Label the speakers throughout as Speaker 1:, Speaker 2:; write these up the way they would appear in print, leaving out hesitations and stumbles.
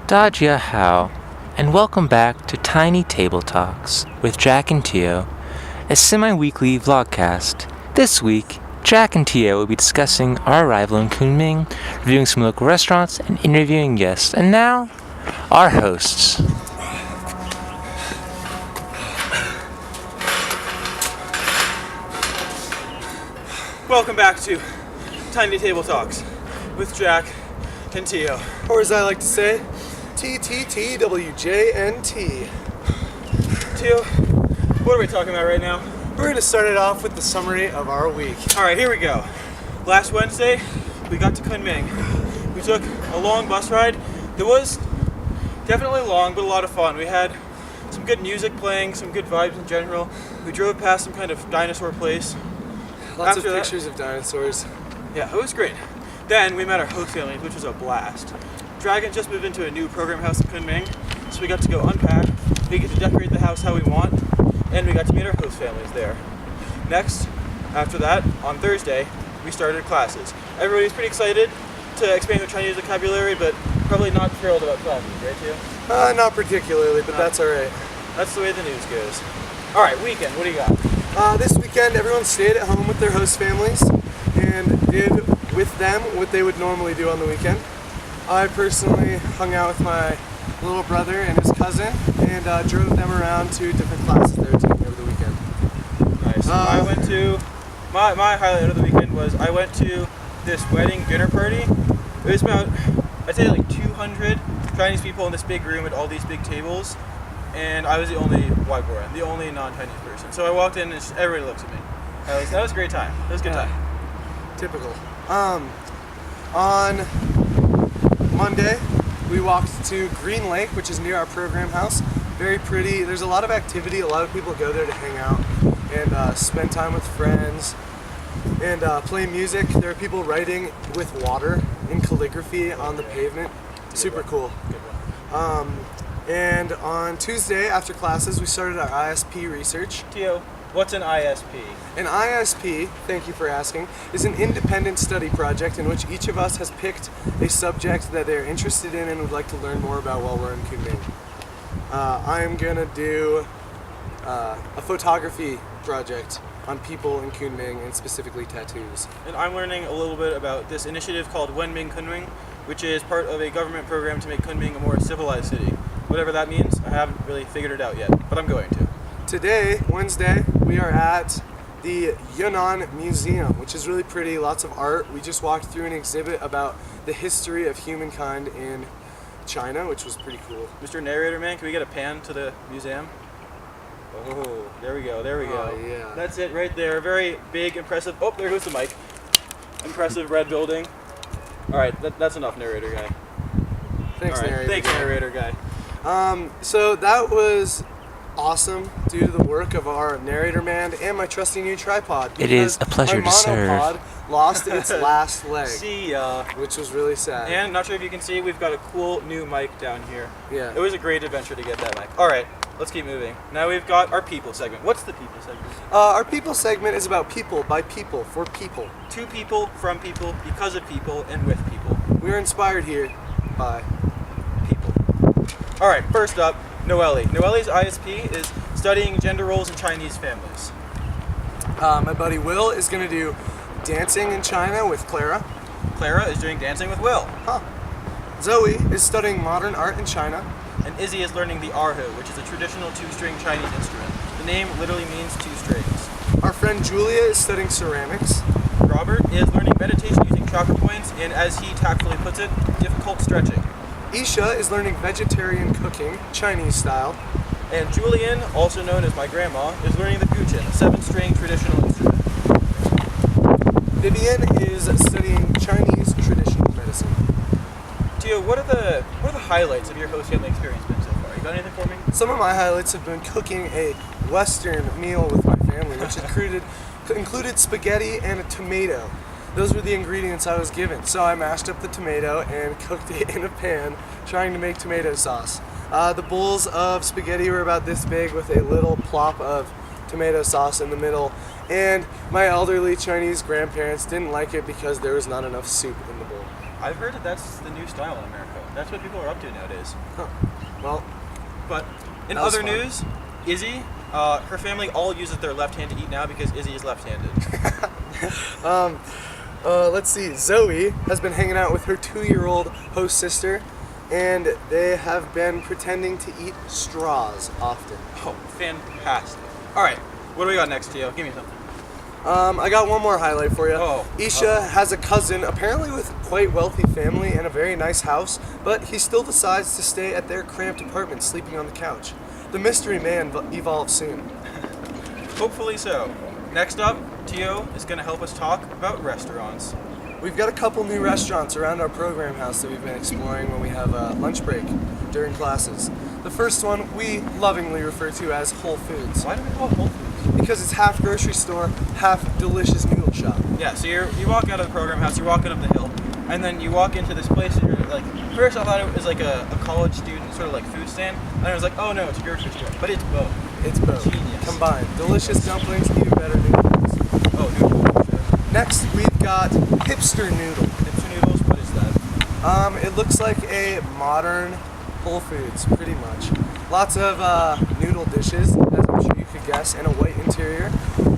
Speaker 1: Dajia Hao, and welcome back to Tiny Table Talks with Jack and Tio, a semi-weekly vlogcast. This week, Jack and Tio will be discussing our arrival in Kunming, reviewing some local restaurants, and interviewing guests. And now, our hosts.
Speaker 2: Welcome back to Tiny Table Talks with Jack and Tio.
Speaker 3: Or as I like to say, TTTWJ&T.
Speaker 2: Tio, what are we talking about right now?
Speaker 3: We're going to start it off with the summary of our week.
Speaker 2: Alright, here we go. Last Wednesday, we got to Kunming. We took a long bus ride. It was definitely long, but a lot of fun. We had some good music playing, some good vibes in general. We drove past some kind of dinosaur place.
Speaker 3: Lots of pictures of dinosaurs.
Speaker 2: Yeah, it was great. Then we met our host family, which was a blast. Dragon just moved into a new program house in Kunming, so we got to go unpack, we get to decorate the house how we want, and we got to meet our host families there. Next, after that, on Thursday, we started classes. Everybody was pretty excited to expand their Chinese vocabulary, but probably not thrilled about classes, right, Tio?
Speaker 3: Not particularly, but that's alright.
Speaker 2: That's the way the news goes. Alright, weekend, what do you got?
Speaker 3: This weekend, everyone stayed at home with their host families and did with them what they would normally do on the weekend. I personally hung out with my little brother and his cousin and drove them around to different classes they were taking over the weekend.
Speaker 2: Nice. I went to, my highlight of the weekend was I went to this wedding dinner party. It was about, I'd say like 200 Chinese people in this big room at all these big tables, and I was the only white boy, the only non-Chinese person. So I walked in and everybody looked at me. That was a great time. That was a good time.
Speaker 3: Typical. On Monday, we walked to Green Lake, which is near our program house. Very pretty. There's a lot of activity. A lot of people go there to hang out and spend time with friends and play music. There are people writing with water in calligraphy on the pavement. Super cool.
Speaker 2: Good one.
Speaker 3: And on Tuesday, after classes, we started our ISP research.
Speaker 2: Tio, what's an ISP?
Speaker 3: An ISP, thank you for asking, is an independent study project in which each of us has picked a subject that they're interested in and would like to learn more about while we're in Kunming. I'm going to do a photography project on people in Kunming and specifically tattoos.
Speaker 2: And I'm learning a little bit about this initiative called Wenming Kunming, which is part of a government program to make Kunming a more civilized city. Whatever that means, I haven't really figured it out yet, but I'm going to.
Speaker 3: Today, Wednesday, we are at the Yunnan Museum, which is really pretty, lots of art. We just walked through an exhibit about the history of humankind in China, which was pretty cool.
Speaker 2: Mr. Narrator Man, can we get a pan to the museum? Oh, there we go, there we go.
Speaker 3: Oh, yeah.
Speaker 2: That's it right there. Very big, impressive. Oh, there goes the mic. Impressive red building. All right, that's enough, narrator guy.
Speaker 3: Thanks,
Speaker 2: All right,
Speaker 3: narrator.
Speaker 2: thanks, narrator guy.
Speaker 3: So that was awesome due to the work of our narrator man and my trusty new tripod.
Speaker 1: It is a pleasure to serve.
Speaker 3: My monopod lost its last leg.
Speaker 2: See ya.
Speaker 3: Which was really sad.
Speaker 2: And not sure if you can see, we've got a cool new mic down here.
Speaker 3: Yeah.
Speaker 2: It was a great adventure to get that mic. All right, let's keep moving. Now we've got our people segment. What's the people segment?
Speaker 3: Our people segment is about people, by people, for people.
Speaker 2: To people, from people, because of people, and with people.
Speaker 3: We are inspired here by
Speaker 2: people. All right, first up, Noelle. Noelle's ISP is studying gender roles in Chinese families.
Speaker 3: My buddy Will is going to do dancing in China with Clara.
Speaker 2: Clara is doing dancing with Will.
Speaker 3: Huh. Zoe is studying modern art in China.
Speaker 2: And Izzy is learning the erhu, which is a traditional two-string Chinese instrument. The name literally means two strings.
Speaker 3: Our friend Julia is studying ceramics.
Speaker 2: Robert is learning meditation using chakra points and, as he tactfully puts it, difficult stretching.
Speaker 3: Isha is learning vegetarian cooking, Chinese style.
Speaker 2: And Julian, also known as my grandma, is learning the guqin, a seven-string traditional instrument.
Speaker 3: Vivian is studying Chinese traditional medicine.
Speaker 2: Tio, what are the highlights of your host family experience been so far? You got anything for me?
Speaker 3: Some of my highlights have been cooking a Western meal with my family, which included spaghetti and a tomato. Those were the ingredients I was given. So I mashed up the tomato and cooked it in a pan, trying to make tomato sauce. The bowls of spaghetti were about this big with a little plop of tomato sauce in the middle. And my elderly Chinese grandparents didn't like it because there was not enough soup in the bowl.
Speaker 2: I've heard that that's the new style in America. That's what people are up to nowadays.
Speaker 3: Huh. Well,
Speaker 2: But in
Speaker 3: That was
Speaker 2: other
Speaker 3: fun.
Speaker 2: news, Izzy, her family all uses their left hand to eat now because Izzy is left-handed.
Speaker 3: let's see. Zoe has been hanging out with her 2-year-old host sister, and they have been pretending to eat straws often.
Speaker 2: Oh, fantastic. All right, what do we got next, Tio? Give me something.
Speaker 3: I got one more highlight for you.
Speaker 2: Oh.
Speaker 3: Isha has a cousin, apparently with quite wealthy family and a very nice house, but he still decides to stay at their cramped apartment, sleeping on the couch. The mystery man evolves soon.
Speaker 2: Hopefully so. Next up, Tio is going to help us talk about restaurants.
Speaker 3: We've got a couple new restaurants around our program house that we've been exploring when we have a lunch break during classes. The first one we lovingly refer to as Whole Foods,
Speaker 2: Why do we call it Whole Foods?
Speaker 3: because it's half grocery store, half delicious noodle shop.
Speaker 2: Yeah, so you walk out of the program house, you're walking up the hill, and then you walk into this place, and you're like, first I thought it was like a college student sort of like food stand, and I was like, oh no, it's a grocery store, but it's both.
Speaker 3: It's both.
Speaker 2: Genius.
Speaker 3: Combined. Delicious dumplings, even better noodles.
Speaker 2: Oh, noodles.
Speaker 3: Next, we've got Hipster Noodle.
Speaker 2: Hipster noodles, what is that?
Speaker 3: It looks like a modern Whole Foods, pretty much. Lots of noodle dishes, as I'm sure you could guess, and a white interior.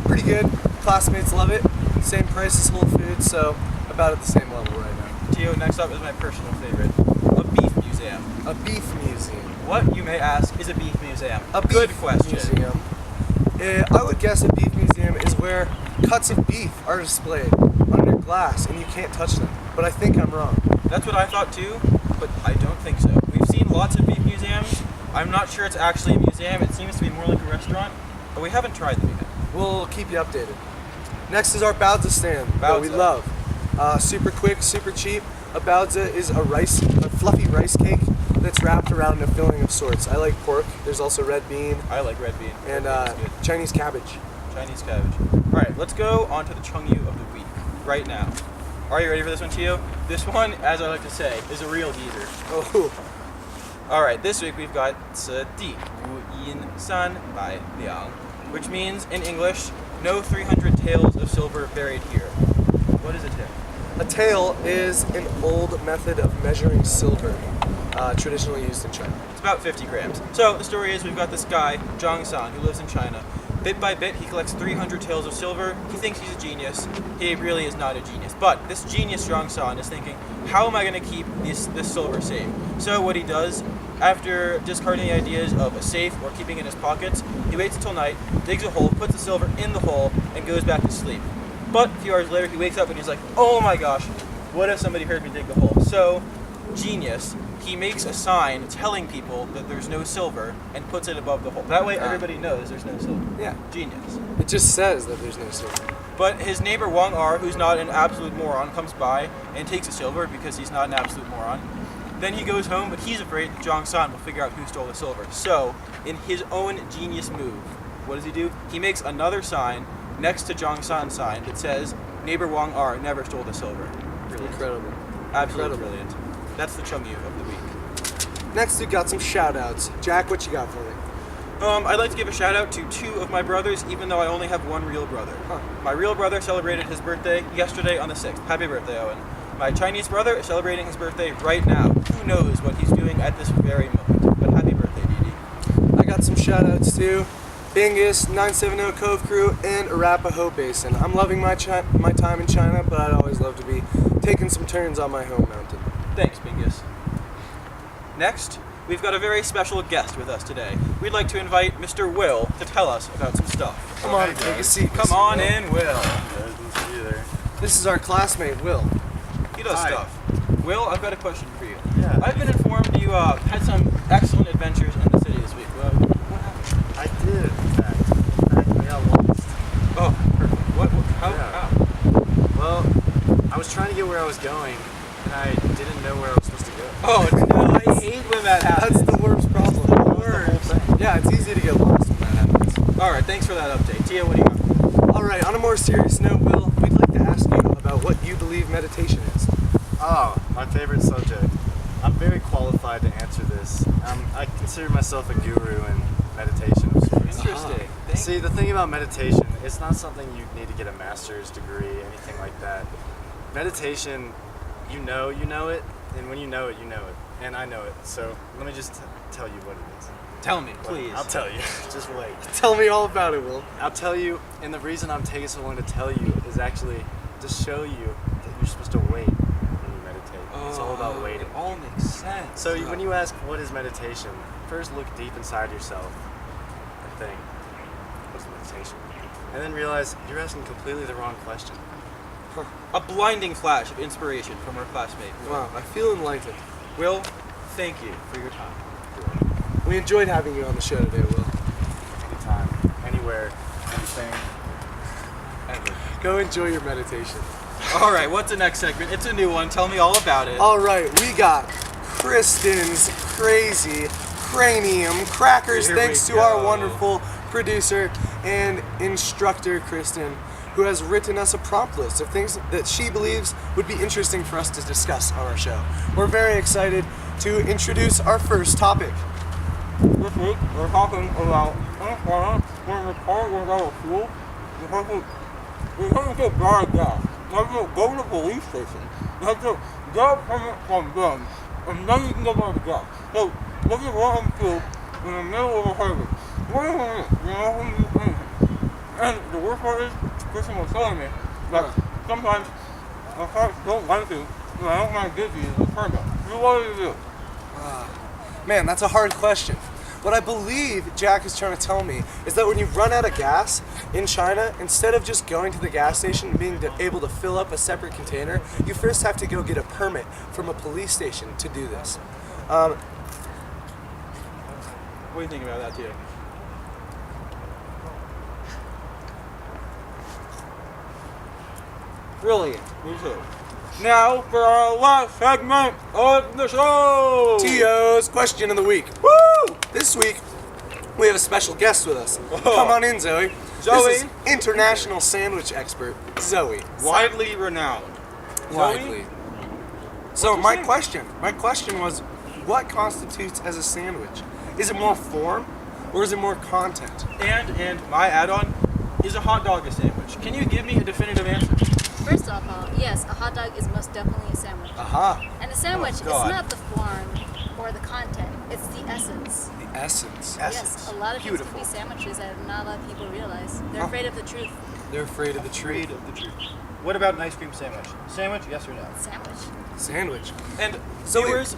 Speaker 3: Pretty good. Classmates love it. Same price as Whole Foods, so about at the same level right now.
Speaker 2: Tio, next up is my personal favorite, a beef museum.
Speaker 3: A beef museum.
Speaker 2: What, you may ask, is a beef museum?
Speaker 3: A
Speaker 2: Good
Speaker 3: beef
Speaker 2: question.
Speaker 3: museum. I would guess a beef museum is where cuts of beef are displayed under glass and you can't touch them. But I think I'm wrong.
Speaker 2: That's what I thought too, but I don't think so. We've seen lots of beef museums. I'm not sure it's actually a museum. It seems to be more like a restaurant, but we haven't tried them yet.
Speaker 3: We'll keep you updated. Next is our baozi stand that we
Speaker 2: Baozi.
Speaker 3: love. Super quick, super cheap. A baozi is a fluffy rice cake that's wrapped around a filling of sorts. I like pork. There's also red bean
Speaker 2: I like red bean.
Speaker 3: and
Speaker 2: Red bean is
Speaker 3: Chinese cabbage.
Speaker 2: good. Chinese cabbage. All right, let's go on to the Chungyu of the week right now. Are you ready for this one, Tio? This one, as I like to say, is a real geezer.
Speaker 3: Oh,
Speaker 2: All right, this week we've got 此地无银三百两, which means in English, no 300 taels of silver buried here. What is a tael?
Speaker 3: a tael is an old method of measuring silver, traditionally used in China.
Speaker 2: It's about 50 grams. So the story is we've got this guy, Zhang San, who lives in China. Bit by bit, he collects 300 taels of silver. He thinks he's a genius. He really is not a genius. But this genius Zhang San is thinking, how am I going to keep this silver safe? So what he does, after discarding the ideas of a safe or keeping it in his pockets, he waits until night, digs a hole, puts the silver in the hole, and goes back to sleep. But a few hours later, he wakes up and he's like, oh my gosh, what if somebody heard me dig the hole? So, genius, he makes a sign telling people that there's no silver and puts it above the hole. That way everybody knows there's no silver.
Speaker 3: Yeah,
Speaker 2: Genius.
Speaker 3: it just says that there's no silver.
Speaker 2: But his neighbor Wang R, who's not an absolute moron, comes by and takes the silver because he's not an absolute moron. Then he goes home, but he's afraid that Zhang San will figure out who stole the silver. So, in his own genius move, what does he do? He makes another sign next to Zhang San's sign that says, neighbor Wang R never stole the silver. Brilliant.
Speaker 3: Incredible.
Speaker 2: Absolutely
Speaker 3: Incredible.
Speaker 2: brilliant. That's the Chungyu of the week.
Speaker 3: Next, we've got some shout-outs. Jack, what you got for me?
Speaker 2: I'd like to give a shout out to two of my brothers, even though I only have one real brother.
Speaker 3: Huh.
Speaker 2: My real brother celebrated his birthday yesterday on the 6th. Happy birthday, Owen. My Chinese brother is celebrating his birthday right now. Who knows what he's doing at this very moment? But happy birthday, Didi.
Speaker 3: I got some shout-outs to Bingus, 970 Cove Crew, and Arapahoe Basin. I'm loving my time in China, but I'd always love to be taking some turns on my home mountain.
Speaker 2: Thanks, Bingus. Next, we've got a very special guest with us today. We'd like to invite Mr. Will to tell us about some stuff.
Speaker 3: Come on, take a seat.
Speaker 2: Come
Speaker 3: Mr.
Speaker 2: on
Speaker 3: Will.
Speaker 2: in, Will.
Speaker 3: This is our classmate, Will.
Speaker 2: He does
Speaker 4: Hi.
Speaker 2: stuff. Will, I've got a question for you.
Speaker 4: Yeah.
Speaker 2: I've been informed you had some excellent adventures in the city this week. What happened?
Speaker 4: I did, in fact. I got lost.
Speaker 2: Oh, perfect. How?
Speaker 4: Yeah.
Speaker 2: How?
Speaker 4: Well, I was trying to get where I was going, and I didn't know where I was supposed to go.
Speaker 2: Oh, no, I hate when that happens.
Speaker 3: That's the worst problem.
Speaker 4: That was the whole thing.
Speaker 3: Yeah, it's easy to get lost when that happens.
Speaker 2: All right, thanks for that update. Tia, what do you got?
Speaker 3: All right, on a more serious note, Will, we'd like to ask you about what you believe meditation is.
Speaker 4: Oh, my favorite subject. I'm very qualified to answer this. I consider myself a guru in meditation of sorts.
Speaker 2: Interesting.
Speaker 4: See, the thing about meditation, it's not something you need to get a master's degree, anything like that. Meditation, you know it, and when you know it, you know it. and I know it. So let me just tell you what it is.
Speaker 2: Tell me,
Speaker 4: Well,
Speaker 2: please.
Speaker 4: I'll tell you. Just wait.
Speaker 3: Tell me all about it, Will.
Speaker 4: I'll tell you, and the reason I'm taking so long to tell you is actually to show you that you're supposed to wait when you meditate. It's all about waiting.
Speaker 2: It all makes sense.
Speaker 4: So when you ask what is meditation, first look deep inside yourself and think, what's meditation? And then realize you're asking completely the wrong question.
Speaker 2: A blinding flash of inspiration from our classmate.
Speaker 3: Wow, I feel enlightened.
Speaker 2: Will, thank you for your time.
Speaker 3: We enjoyed having you on the show today, Will.
Speaker 4: Anytime, anywhere, anything, ever.
Speaker 3: Go enjoy your meditation.
Speaker 2: All right, what's the next segment? It's a new one. Tell me all about it.
Speaker 3: All right, we got Kristen's Krazy, Kranium, Krackers,
Speaker 2: Here
Speaker 3: thanks
Speaker 2: we
Speaker 3: to our
Speaker 2: go.
Speaker 3: wonderful producer and instructor, Kristen, who has written us a prompt list of things that she believes would be interesting for us to discuss on our show. We're very excited to introduce our first topic.
Speaker 2: This week, we're talking about when the car goes out of fuel, you have to get bad gas. You have to go to the police station. You have to get a permit from them, and then you can get bad gas. So, look at what I'm through in the middle of a highway. Wait a minute, you know who you think? And the worst part is, Kristen was telling me that sometimes the cars don't like you, and I don't want to give you the permit. So what do you do?
Speaker 3: Man, that's a hard question. What I believe Jack is trying to tell me is that when you run out of gas in China, instead of just going to the gas station and being able to fill up a separate container, you first have to go get a permit from a police station to do this.
Speaker 2: What do you think about that, too? Brilliant. Me too. Now for our last segment of the show.
Speaker 3: Tio's question of the week. Woo! This week we have a special guest with us. Come on in, Zoe.
Speaker 2: Zoe.
Speaker 3: This is international sandwich expert, Zoe.
Speaker 2: Widely renowned.
Speaker 3: Widely.
Speaker 2: Zoe?
Speaker 3: So
Speaker 2: What'd you
Speaker 3: my
Speaker 2: say?
Speaker 3: question was, what constitutes as a sandwich? Is it more form or is it more content?
Speaker 2: And my add-on is a hot dog a sandwich. Can you give me a definitive answer?
Speaker 5: First of all, yes, a hot dog is most definitely a sandwich.
Speaker 3: Aha,
Speaker 5: And a sandwich is
Speaker 2: God.
Speaker 5: not the form or the content, it's the essence.
Speaker 3: the essence.
Speaker 5: Yes, a lot of things
Speaker 2: Beautiful.
Speaker 5: can be sandwiches that not a lot of people realize. They're afraid of the truth.
Speaker 3: They're afraid of the truth.
Speaker 2: What about an ice cream sandwich? Sandwich, yes or no?
Speaker 5: Sandwich.
Speaker 3: Sandwich.
Speaker 2: And
Speaker 3: Zoe-
Speaker 2: viewers...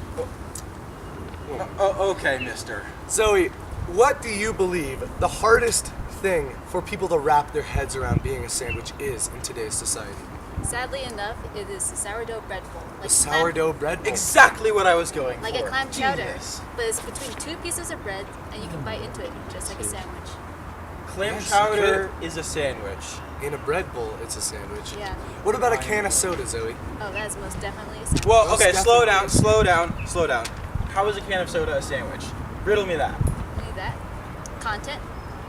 Speaker 2: okay, mister.
Speaker 3: Zoe, what do you believe the hardest thing for people to wrap their heads around being a sandwich is in today's society?
Speaker 5: Sadly enough, it is the sourdough bread bowl.
Speaker 3: The
Speaker 5: Like
Speaker 3: sourdough bread bowl.
Speaker 2: Exactly what I was going
Speaker 5: Like
Speaker 2: for.
Speaker 5: a clam chowder.
Speaker 2: Genius.
Speaker 5: But it's between two pieces of bread and you can bite into it just like a sandwich.
Speaker 2: Clam
Speaker 3: Yes,
Speaker 2: chowder is a sandwich.
Speaker 3: In a bread bowl, it's a sandwich.
Speaker 5: Yeah.
Speaker 3: What about a can of soda, Zoe?
Speaker 5: Oh, that is most definitely a sandwich.
Speaker 2: Well,
Speaker 3: Most
Speaker 2: okay, slow
Speaker 3: definitely.
Speaker 2: down. How is a can of soda a sandwich? Riddle me that.
Speaker 5: Only that. Content.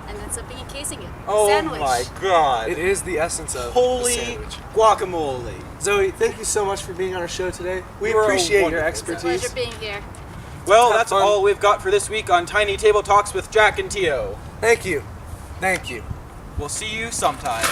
Speaker 5: And then something encasing it.
Speaker 2: Oh
Speaker 5: Sandwich.
Speaker 2: my god.
Speaker 3: It is the essence of a
Speaker 2: Holy
Speaker 3: sandwich.
Speaker 2: guacamole.
Speaker 3: Zoe, thank you so much for being on our show today. We
Speaker 2: You're
Speaker 3: appreciate your
Speaker 2: wonderful.
Speaker 5: It's a
Speaker 3: expertise.
Speaker 5: pleasure being here.
Speaker 2: Well,
Speaker 3: Have
Speaker 2: that's
Speaker 3: fun.
Speaker 2: all we've got for this week on Tiny Table Talks with Jack and Tio.
Speaker 3: Thank you. Thank you.
Speaker 2: We'll see you sometime.